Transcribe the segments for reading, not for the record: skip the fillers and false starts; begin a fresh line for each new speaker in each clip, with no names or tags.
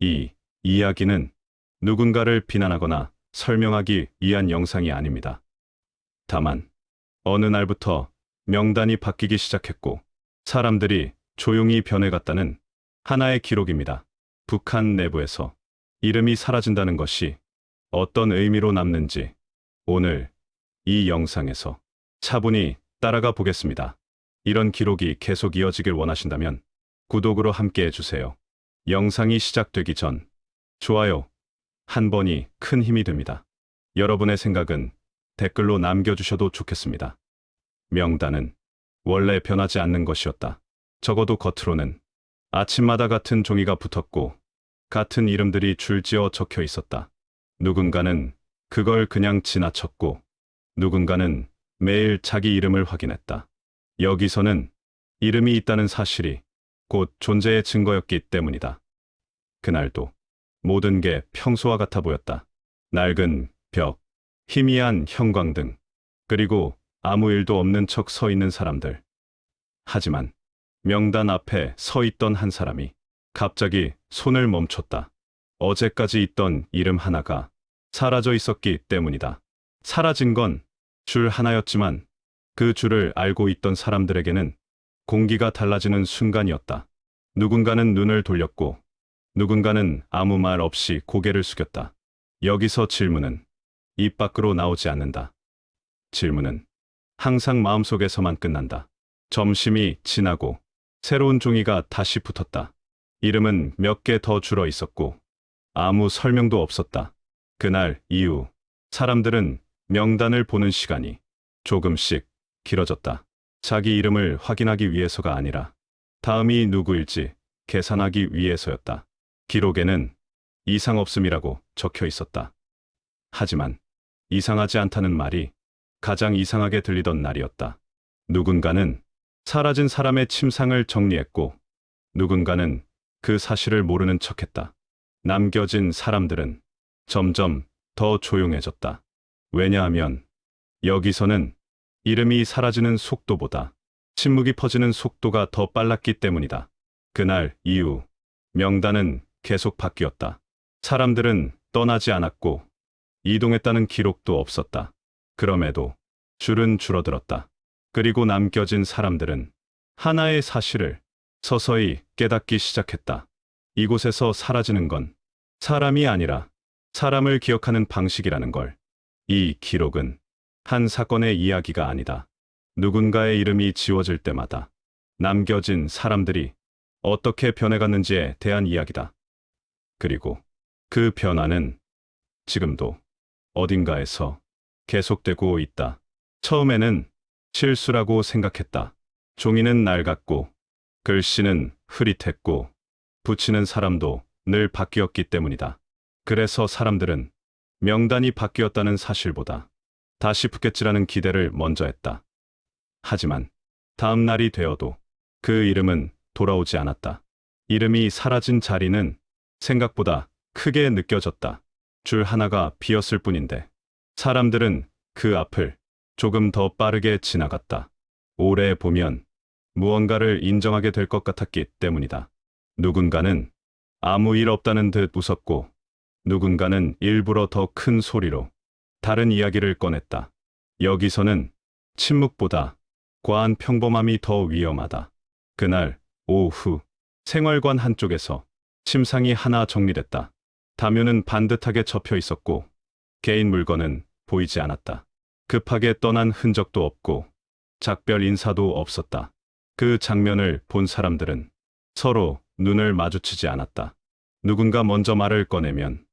이 이야기는 누군가를 비난하거나 설명하기 위한 영상이 아닙니다. 다만, 어느 날부터 명단이 바뀌기 시작했고, 사람들이 조용히 변해갔다는 하나의 기록입니다. 북한 내부에서 이름이 사라진다는 것이 어떤 의미로 남는지 오늘 이 영상에서 차분히 따라가 보겠습니다. 이런 기록이 계속 이어지길 원하신다면 구독으로 함께 해주세요. 영상이 시작되기 전 좋아요 한 번이 큰 힘이 됩니다. 여러분의 생각은 댓글로 남겨주셔도 좋겠습니다. 명단은 원래 변하지 않는 것이었다. 적어도 겉으로는 아침마다 같은 종이가 붙었고 같은 이름들이 줄지어 적혀 있었다. 누군가는 그걸 그냥 지나쳤고 누군가는 매일 자기 이름을 확인했다. 여기서는 이름이 있다는 사실이 곧 존재의 증거였기 때문이다. 그날도 모든 게 평소와 같아 보였다. 낡은 벽, 희미한 형광등, 그리고 아무 일도 없는 척 서 있는 사람들. 하지만 명단 앞에 서 있던 한 사람이 갑자기 손을 멈췄다. 어제까지 있던 이름 하나가 사라져 있었기 때문이다. 사라진 건 줄 하나였지만 그 줄을 알고 있던 사람들에게는 공기가 달라지는 순간이었다. 누군가는 눈을 돌렸고 누군가는 아무 말 없이 고개를 숙였다. 여기서 질문은 입 밖으로 나오지 않는다. 질문은 항상 마음속에서만 끝난다. 점심이 지나고 새로운 종이가 다시 붙었다. 이름은 몇 개 더 줄어 있었고 아무 설명도 없었다. 그날 이후 사람들은 명단을 보는 시간이 조금씩 길어졌다. 자기 이름을 확인하기 위해서가 아니라 다음이 누구일지 계산하기 위해서였다. 기록에는 이상 없음이라고 적혀 있었다. 하지만 이상하지 않다는 말이 가장 이상하게 들리던 날이었다. 누군가는 사라진 사람의 침상을 정리했고 누군가는 그 사실을 모르는 척했다. 남겨진 사람들은 점점 더 조용해졌다. 왜냐하면 여기서는 이름이 사라지는 속도보다 침묵이 퍼지는 속도가 더 빨랐기 때문이다. 그날 이후 명단은 계속 바뀌었다. 사람들은 떠나지 않았고 이동했다는 기록도 없었다. 그럼에도 줄은 줄어들었다. 그리고 남겨진 사람들은 하나의 사실을 서서히 깨닫기 시작했다. 이곳에서 사라지는 건 사람이 아니라 사람을 기억하는 방식이라는 걸. 이 기록은 한 사건의 이야기가 아니다. 누군가의 이름이 지워질 때마다 남겨진 사람들이 어떻게 변해갔는지에 대한 이야기다. 그리고 그 변화는 지금도 어딘가에서 계속되고 있다. 처음에는 실수라고 생각했다. 종이는 낡았고 글씨는 흐릿했고 붙이는 사람도 늘 바뀌었기 때문이다. 그래서 사람들은 명단이 바뀌었다는 사실보다 다시 붙겠지라는 기대를 먼저 했다. 하지만 다음 날이 되어도 그 이름은 돌아오지 않았다. 이름이 사라진 자리는 생각보다 크게 느껴졌다. 줄 하나가 비었을 뿐인데 사람들은 그 앞을 조금 더 빠르게 지나갔다. 오래 보면 무언가를 인정하게 될 것 같았기 때문이다. 누군가는 아무 일 없다는 듯 웃었고 누군가는 일부러 더 큰 소리로 다른 이야기를 꺼냈다. 여기서는 침묵보다 과한 평범함이 더 위험하다. 그날 오후 생활관 한쪽에서 침상이 하나 정리됐다. 담요는 반듯하게 접혀 있었고 개인 물건은 보이지 않았다. 급하게 떠난 흔적도 없고 작별 인사도 없었다. 그 장면을 본 사람들은 서로 눈을 마주치지 않았다. 누군가 먼저 말을 꺼내면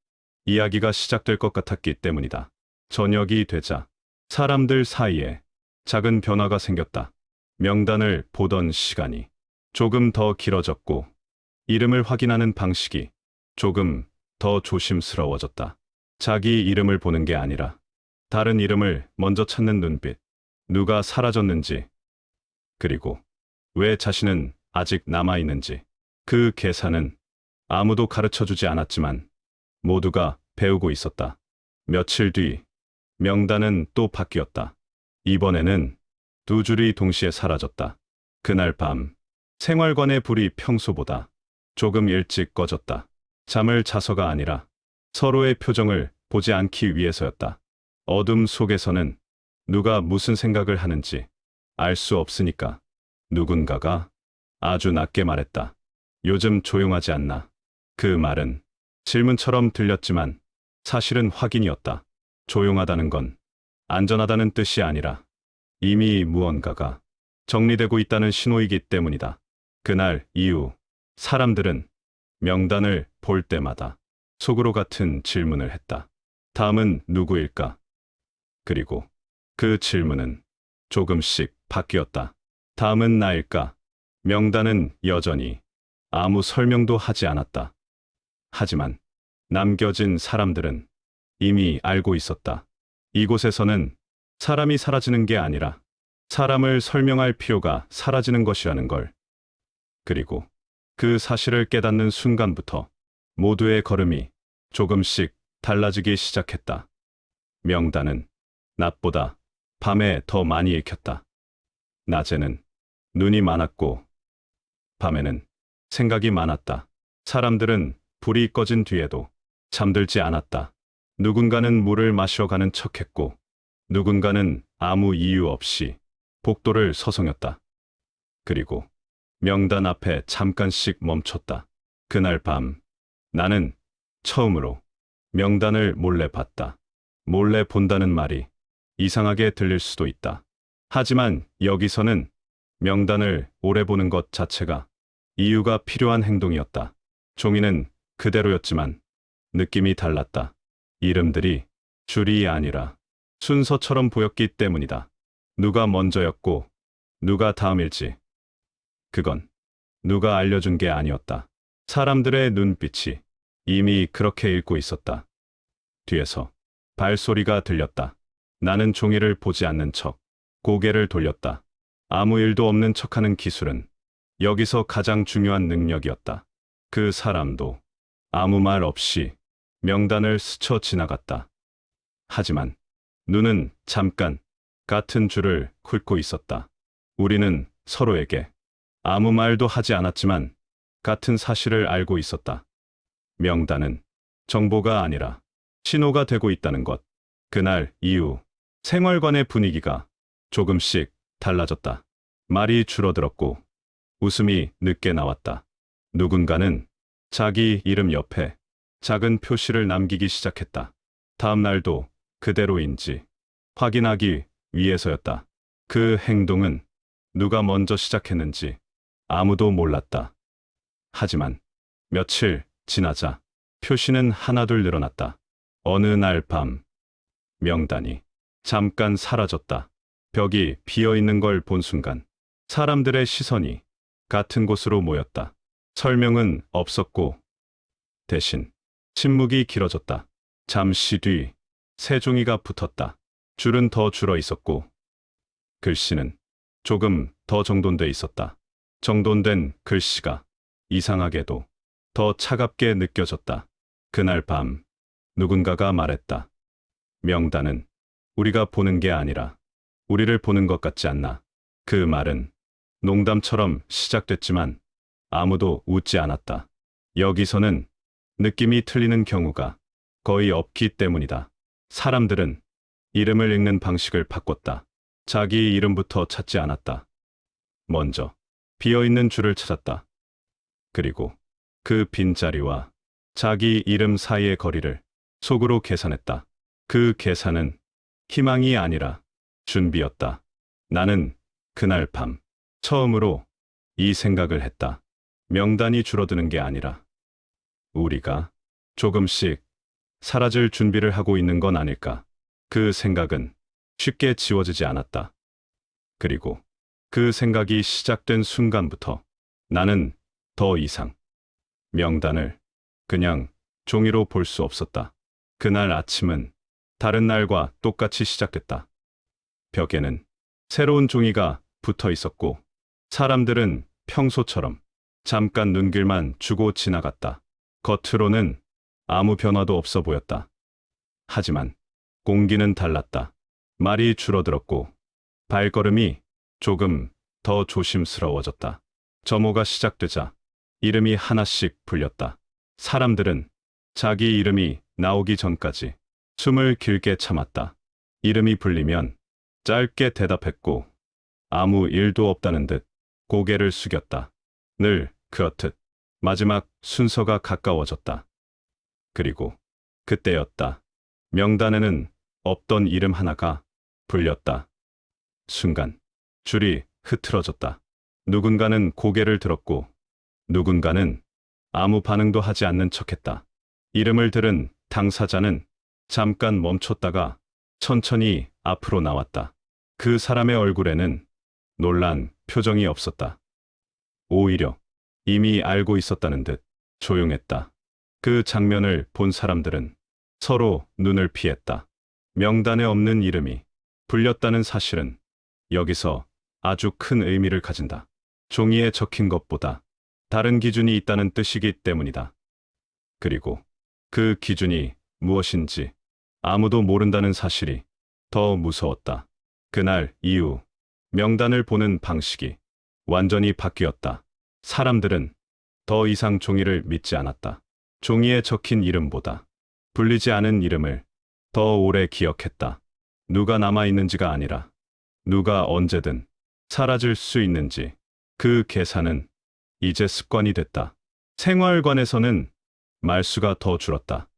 이야기가 시작될 것 같았기 때문이다. 저녁이 되자 사람들 사이에 작은 변화가 생겼다. 명단을 보던 시간이 조금 더 길어졌고 이름을 확인하는 방식이 조금 더 조심스러워졌다. 자기 이름을 보는 게 아니라 다른 이름을 먼저 찾는 눈빛. 누가 사라졌는지, 그리고 왜 자신은 아직 남아있는지. 그 계산은 아무도 가르쳐주지 않았지만 모두가 배우고 있었다. 며칠 뒤 명단은 또 바뀌었다. 이번에는 두 줄이 동시에 사라졌다. 그날 밤 생활관의 불이 평소보다 조금 일찍 꺼졌다. 잠을 자서가 아니라 서로의 표정을 보지 않기 위해서였다. 어둠 속에서는 누가 무슨 생각을 하는지 알 수 없으니까. 누군가가 아주 낮게 말했다. 요즘 조용하지 않나? 그 말은 질문처럼 들렸지만 사실은 확인이었다. 조용하다는 건 안전하다는 뜻이 아니라 이미 무언가가 정리되고 있다는 신호이기 때문이다. 그날 이후 사람들은 명단을 볼 때마다 속으로 같은 질문을 했다. 다음은 누구일까? 그리고 그 질문은 조금씩 바뀌었다. 다음은 나일까? 명단은 여전히 아무 설명도 하지 않았다. 하지만 남겨진 사람들은 이미 알고 있었다. 이곳에서는 사람이 사라지는 게 아니라 사람을 설명할 필요가 사라지는 것이라는 걸. 그리고 그 사실을 깨닫는 순간부터 모두의 걸음이 조금씩 달라지기 시작했다. 명단은 낮보다 밤에 더 많이 읽혔다. 낮에는 눈이 많았고 밤에는 생각이 많았다. 사람들은 불이 꺼진 뒤에도 잠들지 않았다. 누군가는 물을 마셔 가는 척했고 누군가는 아무 이유 없이 복도를 서성였다. 그리고 명단 앞에 잠깐씩 멈췄다. 그날 밤 나는 처음으로 명단을 몰래 봤다. 몰래 본다는 말이 이상하게 들릴 수도 있다. 하지만 여기서는 명단을 오래 보는 것 자체가 이유가 필요한 행동이었다. 종이는 그대로였지만 느낌이 달랐다. 이름들이 줄이 아니라 순서처럼 보였기 때문이다. 누가 먼저였고 누가 다음일지. 그건 누가 알려준 게 아니었다. 사람들의 눈빛이 이미 그렇게 읽고 있었다. 뒤에서 발소리가 들렸다. 나는 종이를 보지 않는 척 고개를 돌렸다. 아무 일도 없는 척하는 기술은 여기서 가장 중요한 능력이었다. 그 사람도 아무 말 없이 명단을 스쳐 지나갔다. 하지만 눈은 잠깐 같은 줄을 훑고 있었다. 우리는 서로에게 아무 말도 하지 않았지만 같은 사실을 알고 있었다. 명단은 정보가 아니라 신호가 되고 있다는 것. 그날 이후 생활관의 분위기가 조금씩 달라졌다. 말이 줄어들었고 웃음이 늦게 나왔다. 누군가는 자기 이름 옆에 작은 표시를 남기기 시작했다. 다음 날도 그대로인지 확인하기 위해서였다. 그 행동은 누가 먼저 시작했는지 아무도 몰랐다. 하지만 며칠 지나자 표시는 하나둘 늘어났다. 어느 날 밤 명단이 잠깐 사라졌다. 벽이 비어 있는 걸 본 순간 사람들의 시선이 같은 곳으로 모였다. 설명은 없었고 대신 침묵이 길어졌다. 잠시 뒤 새 종이가 붙었다. 줄은 더 줄어 있었고 글씨는 조금 더 정돈돼 있었다. 정돈된 글씨가 이상하게도 더 차갑게 느껴졌다. 그날 밤 누군가가 말했다. 명단은 우리가 보는 게 아니라 우리를 보는 것 같지 않나. 그 말은 농담처럼 시작됐지만 아무도 웃지 않았다. 여기서는 느낌이 틀리는 경우가 거의 없기 때문이다. 사람들은 이름을 읽는 방식을 바꿨다. 자기 이름부터 찾지 않았다. 먼저 비어있는 줄을 찾았다. 그리고 그 빈자리와 자기 이름 사이의 거리를 속으로 계산했다. 그 계산은 희망이 아니라 준비였다. 나는 그날 밤 처음으로 이 생각을 했다. 명단이 줄어드는 게 아니라 우리가 조금씩 사라질 준비를 하고 있는 건 아닐까. 그 생각은 쉽게 지워지지 않았다. 그리고 그 생각이 시작된 순간부터 나는 더 이상 명단을 그냥 종이로 볼 수 없었다. 그날 아침은 다른 날과 똑같이 시작됐다. 벽에는 새로운 종이가 붙어 있었고 사람들은 평소처럼 잠깐 눈길만 주고 지나갔다. 겉으로는 아무 변화도 없어 보였다. 하지만 공기는 달랐다. 말이 줄어들었고 발걸음이 조금 더 조심스러워졌다. 점호가 시작되자 이름이 하나씩 불렸다. 사람들은 자기 이름이 나오기 전까지 숨을 길게 참았다. 이름이 불리면 짧게 대답했고 아무 일도 없다는 듯 고개를 숙였다. 늘 그렇듯 마지막 순서가 가까워졌다. 그리고 그때였다. 명단에는 없던 이름 하나가 불렸다. 순간 줄이 흐트러졌다. 누군가는 고개를 들었고 누군가는 아무 반응도 하지 않는 척했다. 이름을 들은 당사자는 잠깐 멈췄다가 천천히 앞으로 나왔다. 그 사람의 얼굴에는 놀란 표정이 없었다. 오히려 이미 알고 있었다는 듯 조용했다. 그 장면을 본 사람들은 서로 눈을 피했다. 명단에 없는 이름이 불렸다는 사실은 여기서 아주 큰 의미를 가진다. 종이에 적힌 것보다 다른 기준이 있다는 뜻이기 때문이다. 그리고 그 기준이 무엇인지 아무도 모른다는 사실이 더 무서웠다. 그날 이후 명단을 보는 방식이 완전히 바뀌었다. 사람들은 더 이상 종이를 믿지 않았다. 종이에 적힌 이름보다 불리지 않은 이름을 더 오래 기억했다. 누가 남아있는지가 아니라 누가 언제든 사라질 수 있는지. 그 계산은 이제 습관이 됐다. 생활관에서는 말수가 더 줄었다.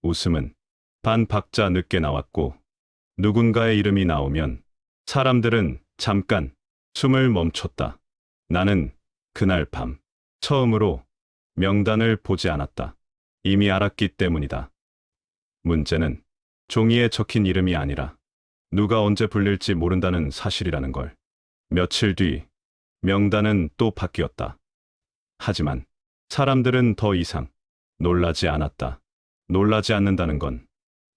웃음은 반 박자 늦게 나왔고 누군가의 이름이 나오면 사람들은 잠깐 숨을 멈췄다. 나는 그날 밤 처음으로 명단을 보지 않았다. 이미 알았기 때문이다. 문제는 종이에 적힌 이름이 아니라 누가 언제 불릴지 모른다는 사실이라는 걸. 며칠 뒤 명단은 또 바뀌었다. 하지만 사람들은 더 이상 놀라지 않았다. 놀라지 않는다는 건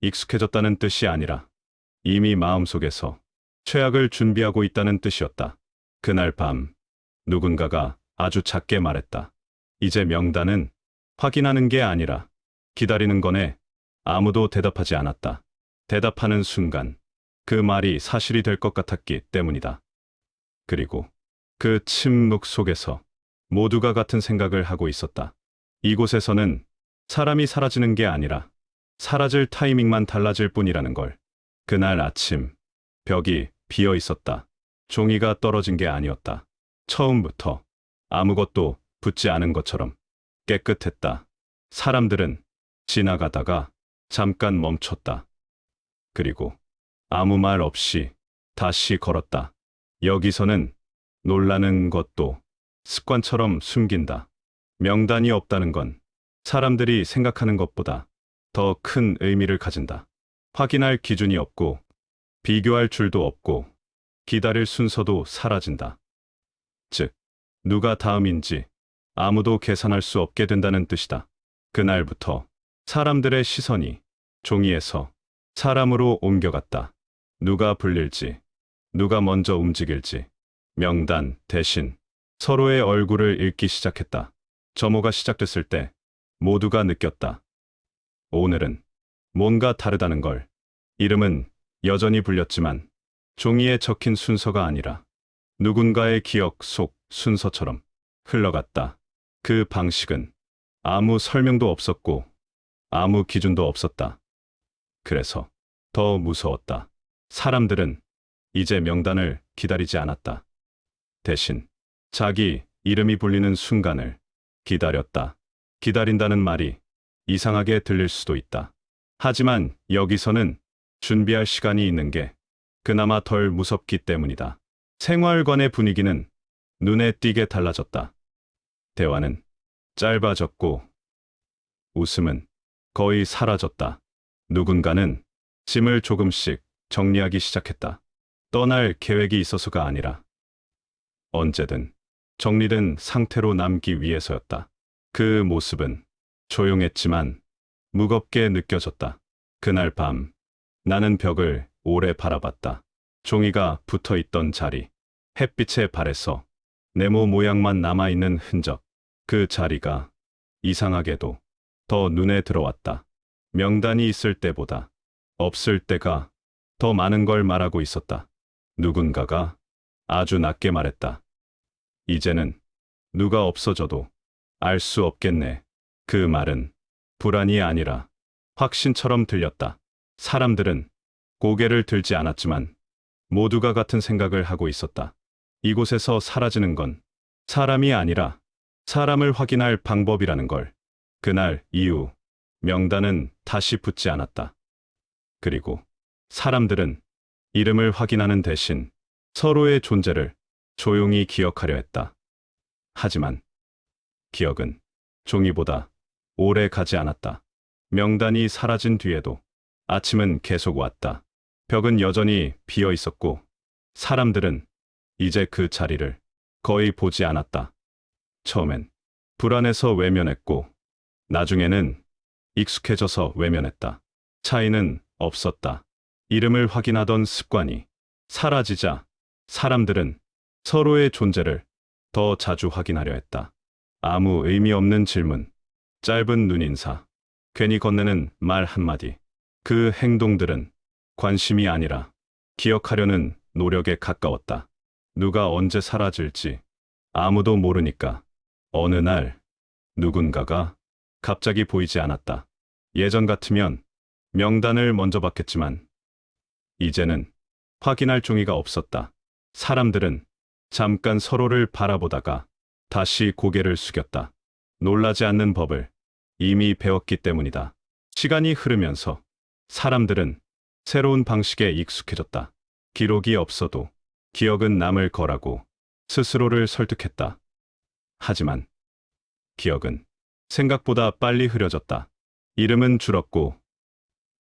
익숙해졌다는 뜻이 아니라 이미 마음속에서 최악을 준비하고 있다는 뜻이었다. 그날 밤 누군가가 아주 작게 말했다. 이제 명단은 확인하는 게 아니라 기다리는 거네. 아무도 대답하지 않았다. 대답하는 순간 그 말이 사실이 될 것 같았기 때문이다. 그리고 그 침묵 속에서 모두가 같은 생각을 하고 있었다. 이곳에서는 사람이 사라지는 게 아니라 사라질 타이밍만 달라질 뿐이라는 걸. 그날 아침 벽이 비어 있었다. 종이가 떨어진 게 아니었다. 처음부터 아무것도 붙지 않은 것처럼 깨끗했다. 사람들은 지나가다가 잠깐 멈췄다. 그리고 아무 말 없이 다시 걸었다. 여기서는 놀라는 것도 습관처럼 숨긴다. 명단이 없다는 건 사람들이 생각하는 것보다 더 큰 의미를 가진다. 확인할 기준이 없고 비교할 줄도 없고 기다릴 순서도 사라진다. 즉, 누가 다음인지 아무도 계산할 수 없게 된다는 뜻이다. 그날부터 사람들의 시선이 종이에서 사람으로 옮겨갔다. 누가 불릴지, 누가 먼저 움직일지, 명단 대신 서로의 얼굴을 읽기 시작했다. 점호가 시작됐을 때 모두가 느꼈다. 오늘은 뭔가 다르다는 걸. 이름은 여전히 불렸지만 종이에 적힌 순서가 아니라 누군가의 기억 속 순서처럼 흘러갔다. 그 방식은 아무 설명도 없었고 아무 기준도 없었다. 그래서 더 무서웠다. 사람들은 이제 명단을 기다리지 않았다. 대신 자기 이름이 불리는 순간을 기다렸다. 기다린다는 말이 이상하게 들릴 수도 있다. 하지만 여기서는 준비할 시간이 있는 게 그나마 덜 무섭기 때문이다. 생활관의 분위기는 눈에 띄게 달라졌다. 대화는 짧아졌고 웃음은 거의 사라졌다. 누군가는 짐을 조금씩 정리하기 시작했다. 떠날 계획이 있어서가 아니라 언제든 정리된 상태로 남기 위해서였다. 그 모습은 조용했지만 무겁게 느껴졌다. 그날 밤 나는 벽을 오래 바라봤다. 종이가 붙어있던 자리, 햇빛에 발해서 네모 모양만 남아있는 흔적. 그 자리가 이상하게도 더 눈에 들어왔다. 명단이 있을 때보다 없을 때가 더 많은 걸 말하고 있었다. 누군가가 아주 낮게 말했다. 이제는 누가 없어져도 알 수 없겠네. 그 말은 불안이 아니라 확신처럼 들렸다. 사람들은 고개를 들지 않았지만 모두가 같은 생각을 하고 있었다. 이곳에서 사라지는 건 사람이 아니라 사람을 확인할 방법이라는 걸. 그날 이후 명단은 다시 붙지 않았다. 그리고 사람들은 이름을 확인하는 대신 서로의 존재를 조용히 기억하려 했다. 하지만 기억은 종이보다 오래 가지 않았다. 명단이 사라진 뒤에도 아침은 계속 왔다. 벽은 여전히 비어 있었고 사람들은 이제 그 자리를 거의 보지 않았다. 처음엔 불안해서 외면했고 나중에는 익숙해져서 외면했다. 차이는 없었다. 이름을 확인하던 습관이 사라지자 사람들은 서로의 존재를 더 자주 확인하려 했다. 아무 의미 없는 질문, 짧은 눈인사, 괜히 건네는 말 한마디. 그 행동들은 관심이 아니라 기억하려는 노력에 가까웠다. 누가 언제 사라질지 아무도 모르니까 어느 날 누군가가 갑자기 보이지 않았다. 예전 같으면 명단을 먼저 받겠지만 이제는 확인할 종이가 없었다. 사람들은 잠깐 서로를 바라보다가 다시 고개를 숙였다. 놀라지 않는 법을 이미 배웠기 때문이다. 시간이 흐르면서 사람들은 새로운 방식에 익숙해졌다. 기록이 없어도 기억은 남을 거라고 스스로를 설득했다. 하지만 기억은 생각보다 빨리 흐려졌다. 이름은 줄었고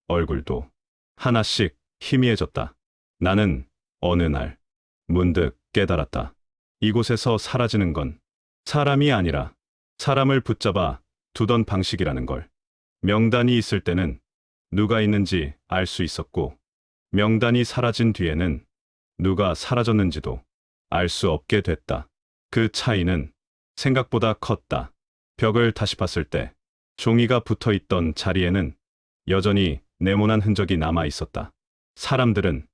얼굴도 하나씩 희미해졌다. 나는 어느 날 문득 깨달았다. 이곳에서 사라지는 건 사람이 아니라 사람을 붙잡아 두던 방식이라는 걸. 명단이 있을 때는 누가 있는지 알 수 있었고 명단이 사라진 뒤에는 누가 사라졌는지도 알 수 없게 됐다. 그 차이는 생각보다 컸다. 벽을 다시 봤을 때 종이가 붙어 있던 자리에는 여전히 네모난 흔적이 남아 있었다. 사람들은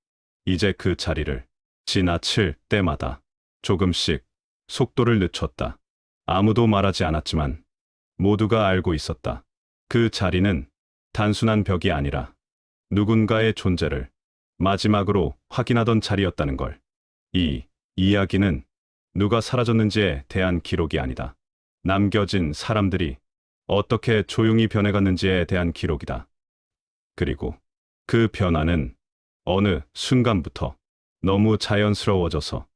이제 그 자리를 지나칠 때마다 조금씩 속도를 늦췄다. 아무도 말하지 않았지만 모두가 알고 있었다. 그 자리는 단순한 벽이 아니라 누군가의 존재를 마지막으로 확인하던 자리였다는 걸. 이 이야기는 누가 사라졌는지에 대한 기록이 아니다. 남겨진 사람들이 어떻게 조용히 변해갔는지에 대한 기록이다. 그리고 그 변화는 어느 순간부터 너무 자연스러워져서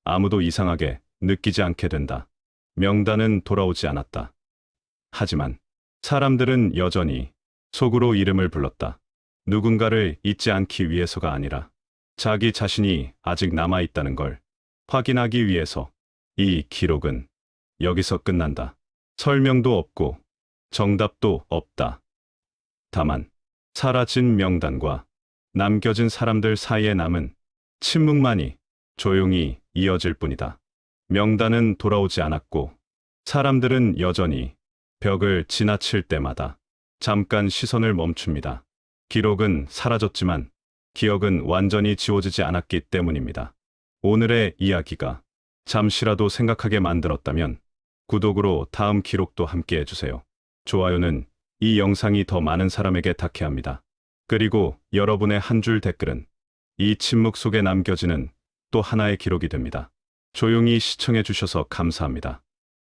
아무도 이상하게 느끼지 않게 된다. 명단은 돌아오지 않았다. 하지만 사람들은 여전히 속으로 이름을 불렀다. 누군가를 잊지 않기 위해서가 아니라 자기 자신이 아직 남아있다는 걸 확인하기 위해서. 이 기록은 여기서 끝난다. 설명도 없고 정답도 없다. 다만 사라진 명단과 남겨진 사람들 사이에 남은 침묵만이 조용히 이어질 뿐이다. 명단은 돌아오지 않았고 사람들은 여전히 벽을 지나칠 때마다 잠깐 시선을 멈춥니다. 기록은 사라졌지만 기억은 완전히 지워지지 않았기 때문입니다. 오늘의 이야기가 잠시라도 생각하게 만들었다면 구독으로 다음 기록도 함께 해주세요. 좋아요는 이 영상이 더 많은 사람에게 닿게 합니다. 그리고 여러분의 한 줄 댓글은 이 침묵 속에 남겨지는 또 하나의 기록이 됩니다. 조용히 시청해 주셔서 감사합니다.